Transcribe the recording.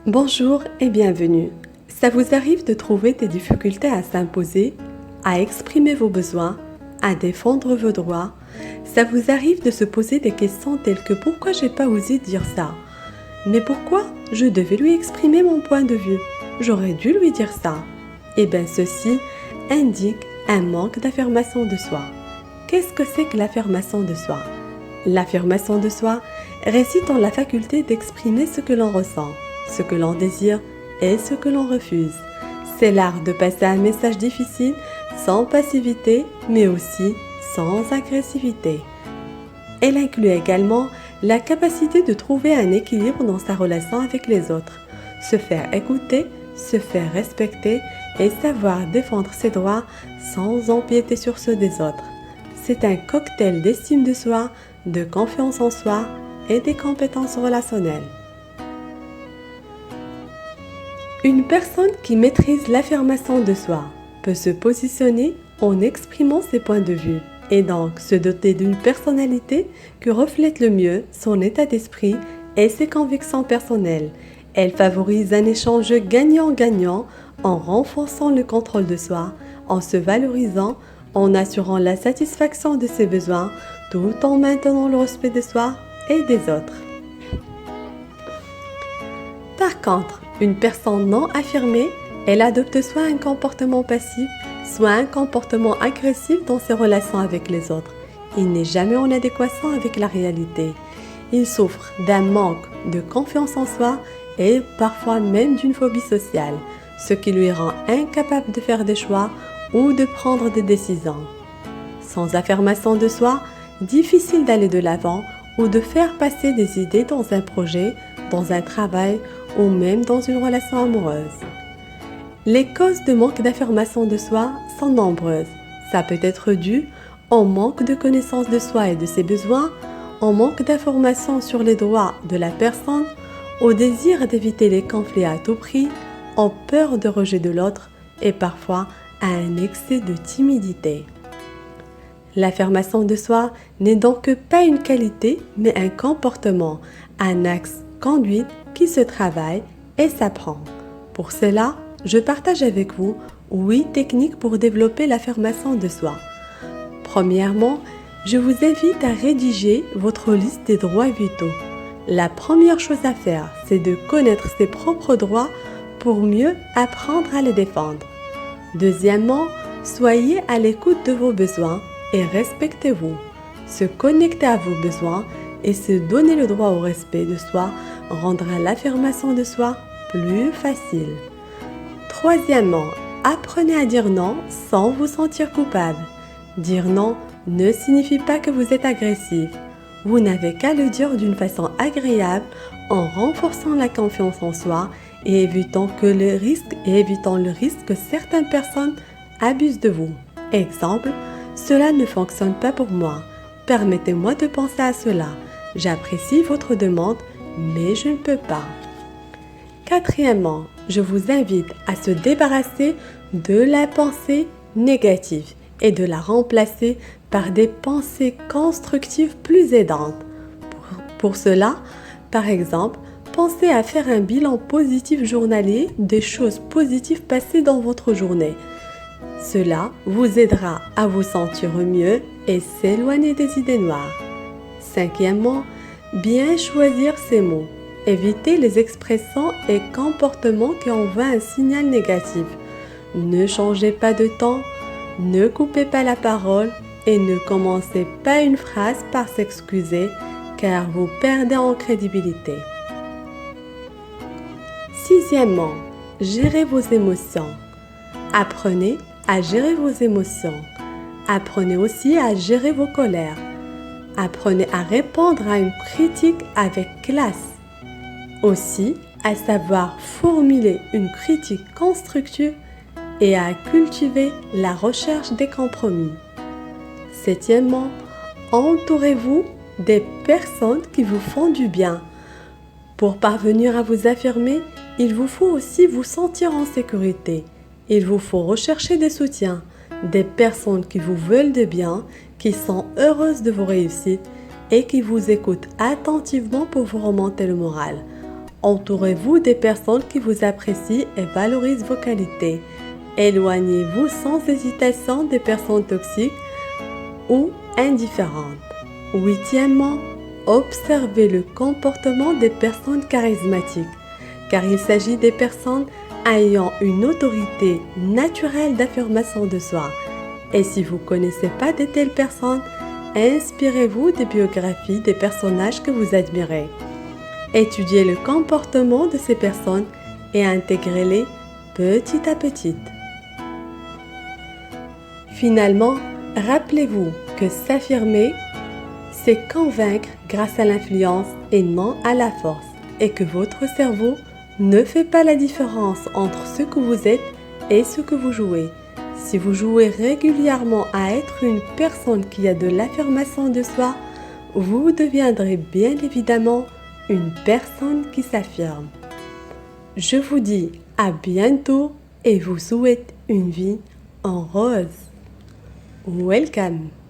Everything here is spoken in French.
Bonjour et bienvenue. Ça vous arrive de trouver des difficultés à s'imposer, à exprimer vos besoins, à défendre vos droits? Ça vous arrive de se poser des questions telles que pourquoi j'ai pas osé dire ça? Mais pourquoi je devais lui exprimer mon point de vue? J'aurais dû lui dire ça. Eh bien ceci indique un manque d'affirmation de soi. Qu'est-ce que c'est que l'affirmation de soi? L'affirmation de soi réside dans la faculté d'exprimer ce que l'on ressent, ce que l'on désire et ce que l'on refuse. C'est l'art de passer un message difficile sans passivité, mais aussi sans agressivité. Elle inclut également la capacité de trouver un équilibre dans sa relation avec les autres, se faire écouter, se faire respecter et savoir défendre ses droits sans empiéter sur ceux des autres. C'est un cocktail d'estime de soi, de confiance en soi et des compétences relationnelles. Une personne qui maîtrise l'affirmation de soi peut se positionner en exprimant ses points de vue et donc se doter d'une personnalité qui reflète le mieux son état d'esprit et ses convictions personnelles. Elle favorise un échange gagnant-gagnant en renforçant le contrôle de soi, en se valorisant, en assurant la satisfaction de ses besoins, tout en maintenant le respect de soi et des autres. Par contre, une personne non affirmée, elle adopte soit un comportement passif, soit un comportement agressif dans ses relations avec les autres. Il n'est jamais en adéquation avec la réalité. Il souffre d'un manque de confiance en soi et parfois même d'une phobie sociale, ce qui lui rend incapable de faire des choix ou de prendre des décisions. Sans affirmation de soi, difficile d'aller de l'avant ou de faire passer des idées dans un projet, dans un travail ou même dans une relation amoureuse. Les causes de manque d'affirmation de soi sont nombreuses. Ça peut être dû au manque de connaissance de soi et de ses besoins, au manque d'informations sur les droits de la personne, au désir d'éviter les conflits à tout prix, aux peurs de rejet de l'autre et parfois à un excès de timidité. L'affirmation de soi n'est donc pas une qualité, mais un comportement, un axe conduite qui se travaille et s'apprend. Pour cela, je partage avec vous 8 techniques pour développer l'affirmation de soi. Premièrement, je vous invite à rédiger votre liste des droits vitaux. La première chose à faire, c'est de connaître ses propres droits pour mieux apprendre à les défendre. Deuxièmement, soyez à l'écoute de vos besoins et respectez-vous. Se connecter à vos besoins et se donner le droit au respect de soi rendra l'affirmation de soi plus facile. Troisièmement, apprenez à dire non sans vous sentir coupable. Dire non ne signifie pas que vous êtes agressif. Vous n'avez qu'à le dire d'une façon agréable en renforçant la confiance en soi et évitant le risque que certaines personnes abusent de vous. Exemple, cela ne fonctionne pas pour moi. Permettez-moi de penser à cela. J'apprécie votre demande, mais je ne peux pas. Quatrièmement, je vous invite à se débarrasser de la pensée négative et de la remplacer par des pensées constructives plus aidantes. Pour cela, par exemple, pensez à faire un bilan positif journalier des choses positives passées dans votre journée. Cela vous aidera à vous sentir mieux et s'éloigner des idées noires. Cinquièmement, bien choisir ses mots. Évitez les expressions et comportements qui envoient un signal négatif. Ne changez pas de ton, ne coupez pas la parole et ne commencez pas une phrase par s'excuser car vous perdez en crédibilité. Sixièmement, gérez vos émotions. Apprenez à gérer vos émotions. Apprenez aussi à gérer vos colères. Apprenez à répondre à une critique avec classe. Aussi, à savoir formuler une critique constructive et à cultiver la recherche des compromis. Septièmement, entourez-vous des personnes qui vous font du bien. Pour parvenir à vous affirmer, il vous faut aussi vous sentir en sécurité. Il vous faut rechercher des soutiens, des personnes qui vous veulent de bien, qui sont heureuses de vos réussites et qui vous écoutent attentivement pour vous remonter le moral. Entourez-vous des personnes qui vous apprécient et valorisent vos qualités. Éloignez-vous sans hésitation des personnes toxiques ou indifférentes. Huitièmement, observez le comportement des personnes charismatiques, car il s'agit des personnes ayant une autorité naturelle d'affirmation de soi. Et si vous ne connaissez pas de telles personnes, inspirez-vous des biographies des personnages que vous admirez. Étudiez le comportement de ces personnes et intégrez-les petit à petit. Finalement, rappelez-vous que s'affirmer, c'est convaincre grâce à l'influence et non à la force, et que votre cerveau ne fait pas la différence entre ce que vous êtes et ce que vous jouez. Si vous jouez régulièrement à être une personne qui a de l'affirmation de soi, vous deviendrez bien évidemment une personne qui s'affirme. Je vous dis à bientôt et vous souhaite une vie en rose. Welcome!